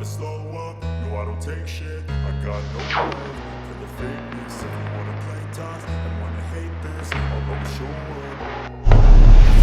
slow up, no I don't take shit. I got no love for the fakeness. If you wanna play tough and wanna hate this, I'll always show up.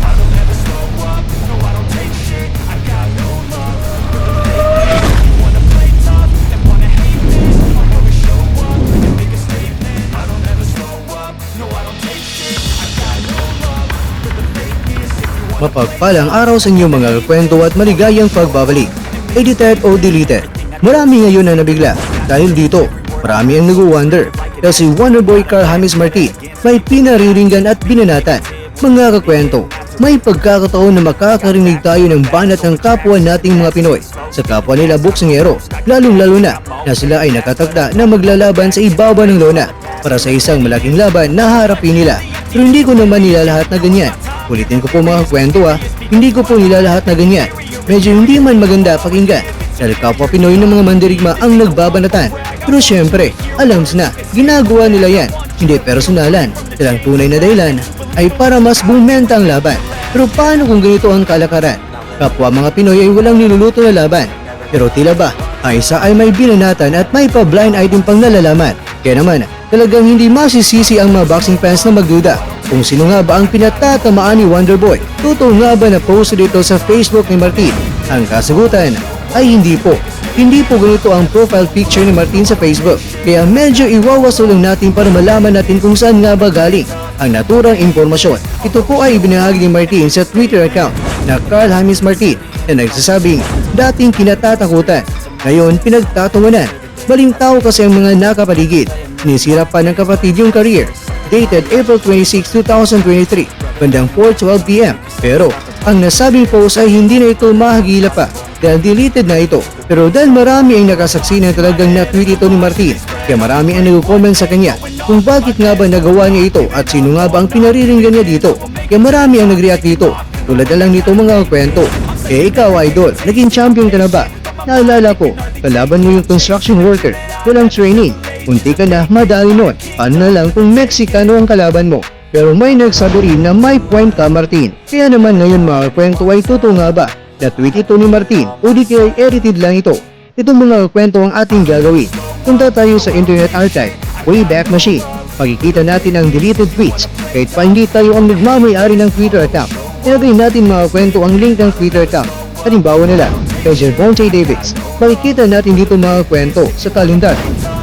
I don't ever slow up, no I don't take shit. I got no love for the fakeness. If you wanna play tough and wanna hate this, I'll always show up and make a statement. I don't ever slow up, no I don't take shit. I got no love for the fakeness. If you wanna Mapagpalang araw sa inyo mga kwento at maligayang pagbabalik. Edited o deleted. Marami ngayon na nabigla. Dahil dito, marami ang nag-wonder. Kasi Wonderboy Carl James Martin may pinariringgan at binanatan. Mga kakwento, may pagkakataon na makakarinig tayo ng banat ng kapwa nating mga Pinoy sa kapwa nila boksingero, lalong-lalo na sila ay nakatakda na maglalaban sa ibabaw ng lona para sa isang malaking laban na harapin nila. Pero hindi ko naman nilalahat na ganyan. Ulitin ko po mga kwento hindi ko po nilalahat na ganyan. Medyo hindi man maganda pakinggan dahil kapwa Pinoy ng mga mandirigma ang nagbabanatan. Pero syempre, alam na, ginagawa nila yan, hindi personalan. Silang tunay na dahilan ay para mas bumenta ang laban. Pero paano kung ganito ang kalakaran? Kapwa mga Pinoy ay walang niluluto na laban. Pero tila ba, ang isa ay may binanatan at may pa-blind item pang nalalaman. Kaya naman, talagang hindi masisisi ang mga boxing fans na magduda kung sino nga ba ang pinatatamaan ni Wonderboy. Totoo nga ba na post dito sa Facebook ni Martin? Ang kasagutan ay hindi po. Hindi po ganito ang profile picture ni Martin sa Facebook. Kaya medyo iwawasulong natin para malaman natin kung saan nga ba galing ang naturang impormasyon. Ito po ay ibinahagi ni Martin sa Twitter account na Carl James Martin na nagsasabing dating kinatatakutan, ngayon pinagtatawanan. Maling tao kasi ang mga nakapaligid. Sinisira pa ng kapatid yung career. Dated April 26, 2023, bandang 4:12 PM. Pero ang nasabing post ay hindi na ito mahagila pa dahil deleted na ito. Pero dahil marami ang nakasaksi na talagang na-tweet ito ni Martin, kaya marami ang nag-comment sa kanya kung bakit nga ba nagawa niya ito at sino nga ba ang pinariringgan niya dito. Kaya marami ang nag-react dito. Tulad na lang nito mga kwento. Ikaw idol, naging champion ka na ba? Naalala ko, kalaban mo yung construction worker, walang training. Unti ka na, madali nun. Paano na lang kung Mexicano ang kalaban mo? Pero may nagsabi rin na may point ka Martin. Kaya naman ngayon mga kwento ay totoo nga ba? Na-tweet ito ni Martin o di kaya edited lang ito? Itong mga kwento ang ating gagawin. Punta tayo sa Internet Archive, Wayback Machine. Pagkikita natin ang deleted tweets kahit pa hindi tayo ang nagmamayari ng Twitter account. Ilagay natin mga kwento ang link ng Twitter account. Halimbawa nila, kay Gervonta Davis. Makikita natin dito mga kwento sa kalendar.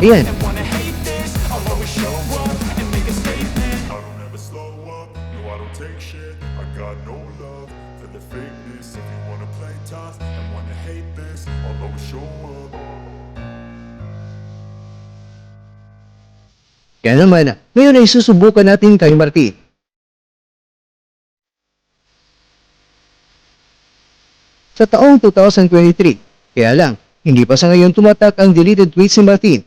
Ayan. Kaya naman, ngayon ay susubukan natin kay Martin. Sa taong 2023, kaya lang, hindi pa sa ngayon tumatak ang deleted tweets ni Martin.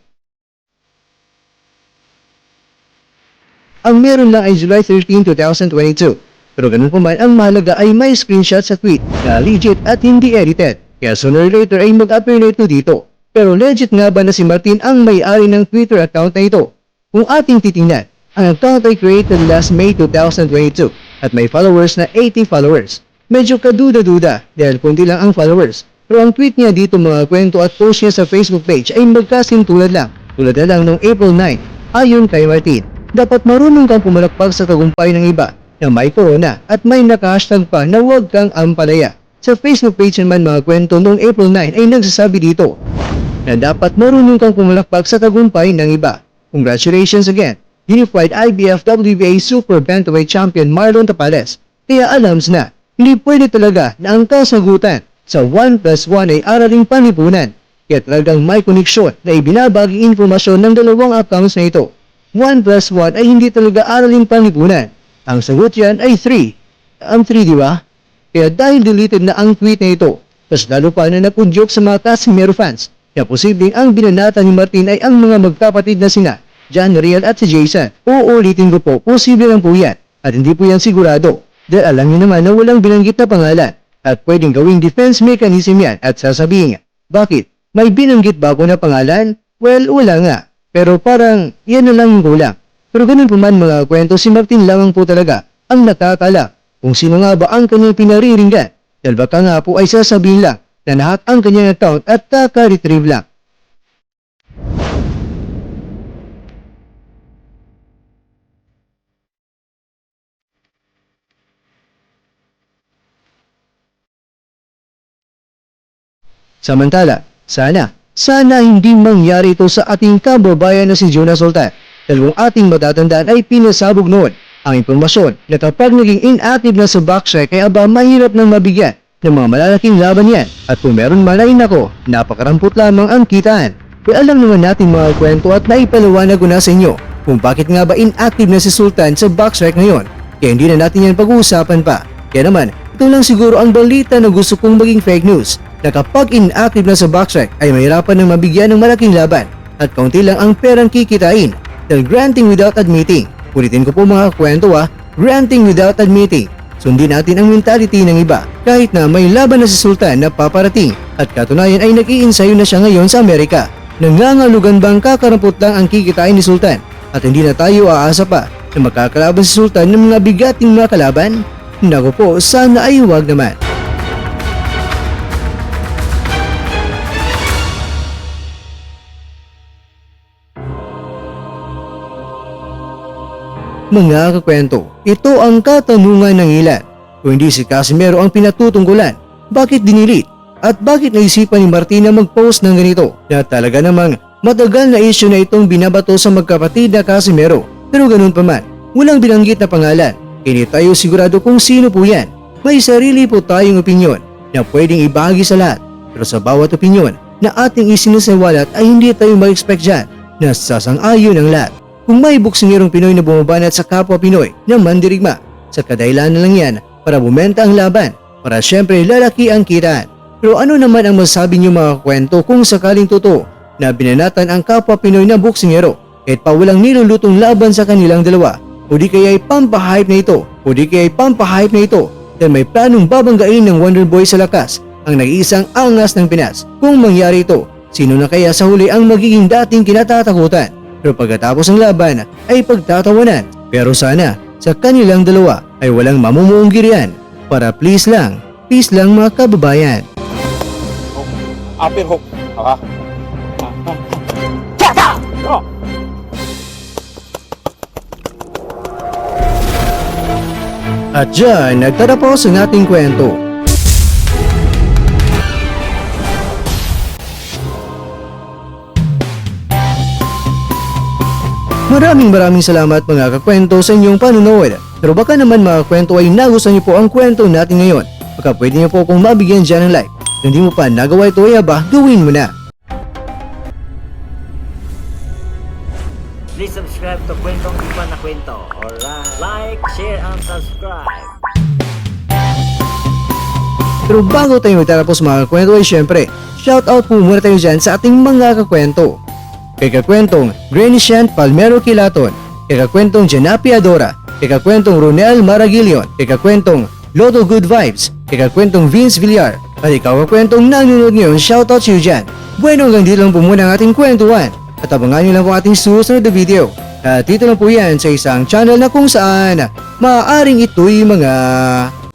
Ang meron lang ay July 13, 2022. Pero ganun pa man, ang mahalaga ay may screenshot sa tweet na legit at hindi edited. Kaya sooner or later ay mag-appear na ito dito. Pero legit nga ba na si Martin ang may-ari ng Twitter account na ito? Kung ating titingnan, ang account ay created last May 2022 at may followers na 80 followers. Medyo kaduda-duda dahil kunti lang ang followers. Pero ang tweet niya dito mga kwento at post niya sa Facebook page ay magkasintulad lang. Tulad na lang noong April 9, ayon kay Martin. Dapat marunong kang pumalakpak sa tagumpay ng iba na may corona at may naka-hashtag pa na huwag kang ampalaya. Sa Facebook page naman mga kwento noong April 9 ay nagsasabi dito na dapat marunong kang pumalakpak sa tagumpay ng iba. Congratulations again, Unified IBF WBA Super Bantamweight Champion Marlon Tapales. Kaya alams na, hindi pwede talaga na ang kasagutan sa 1+1 ay araling panipunan. Kaya talagang may koneksyon na ibinabaging informasyon ng dalawang accounts na ito. 1+1 ay hindi talaga araling panipunan. Ang sagot yan ay 3. Ang 3 di ba? Kaya dahil deleted na ang tweet na ito, tas lalo pa na napunjok sa mga Casimero fans, kaya posibleng ang binanata ni Martin ay ang mga magkapatid na sina John Riel at si Jason. Uulitin ko po, posible lang po yan. At hindi po yan sigurado. Dahil alam niyo naman na walang binanggit na pangalan. At pwedeng gawing defense mechanism yan at sasabihin, bakit? May binanggit ba ako na pangalan? Well, wala nga. Pero parang yan na lang yung kulang. Pero ganun po man mga kwento, si Martin lamang po talaga ang nakakala kung sino nga ba ang kanyang pinariringgan. Dahil baka nga po ay sasabihin lang na nahack ang kanyang account at kaka-retrieve lang. Samantala, sana hindi mangyari ito sa ating kababayan na si Jonah Sultan. Dahil kung ating matatandaan ay pinasabog noon ang impormasyon na kapag naging inactive na sa backtrack ay aba mahirap nang mabigyan ng mga malalaking laban yan. At kung meron man ay nako, napakarampot lamang ang kitaan. Kaya alam naman natin mga kwento at naipaliwanag ko na sa inyo kung bakit nga ba inactive na si Sultan sa backtrack ngayon. Kaya hindi na natin yan pag-uusapan pa. Kaya naman, ito lang siguro ang balita na gusto kong maging fake news na kapag inactive na sa backtrack ay mahirapan ng mabigyan ng malaking laban at kaunti lang ang perang kikitain dahil granting without admitting. Ulitin ko po mga kwento granting without admitting. Sundin natin ang mentality ng iba kahit na may laban na si Sultan na paparating at katunayan ay nag-iinsayo na siya ngayon sa Amerika. Nangangalugan bang kakarampot lang ang kikitain ni Sultan at hindi na tayo aasa pa na makakalaban si Sultan ng mga bigating mga kalaban? Naku po, sana ay huwag naman. Mga kakwento, ito ang katanungan ng ilan. Kung hindi si Casimero ang pinatutungkulan, bakit dinilit? At bakit naisipan ni Martina mag-post ng ganito? Na talaga namang matagal na issue na itong binabato sa magkapatid na Casimero. Pero ganun pa man, walang binanggit na pangalan. Hindi tayo sigurado kung sino po yan. May sarili po tayong opinyon na pwedeng ibahagi sa lahat. Pero sa bawat opinyon na ating isinasawalat ay hindi tayo mag-expect dyan na sasang-ayon ang lahat. Kung may buksingerong Pinoy na bumabanat sa kapwa Pinoy na mandirigma, sa kadahilan na lang yan para bumenta ang laban, para syempre lalaki ang kitaan. Pero ano naman ang masabi niyo mga kwento kung sakaling totoo na binanatan ang kapwa Pinoy na buksingero kahit pa walang nilulutong laban sa kanilang dalawa? O di kaya ay pampahype na ito? O di kaya ay pampahype na ito dahil may planong babanggain ng Wonder Boy sa lakas ang nag-iisang angas ng Pinas? Kung mangyari ito, sino na kaya sa huli ang magiging dating kinatatakutan? Pero pagkatapos ng laban ay pagtatawanan. Pero sana sa kanilang dalawa ay walang mamumuong girian para peace lang mga kababayan. Upper hook. Okay. At dyan nagtatapos ang ating kwento. Maraming salamat mga kakwento sa inyong panunood. Pero baka naman mga kwento ay nagustuhan niyo po ang kwento natin ngayon. Baka pwede niyo po akong mabigyan dyan ng like. Kung hindi mo pa nagawa ito ay aba, gawin mo na. Please subscribe to Kwentong Iba na Kwento. Alright. Like, share, and subscribe. Pero bago tayo magtatapos mga kakwento ay syempre, shoutout po muna tayo dyan sa ating mga kakwento. Kay kakwentong Grenician Palmero Kilaton, kay kakwentong Janapi Adora, kay kakwentong Ronel Maragilion, kay kakwentong Lotto Good Vibes, kay kakwentong Vince Villar, at ikaw kakwentong nanonood ngayon, shoutout sa iyo dyan. Bueno, hanggang dito lang po muna ang ating kwentuhan at abangan nyo lang po ating susunod na video. At dito lang po yan sa isang channel na kung saan maaaring ito'y mga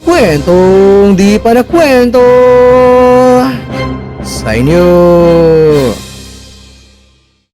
kwentong di pa na kwento sa inyo.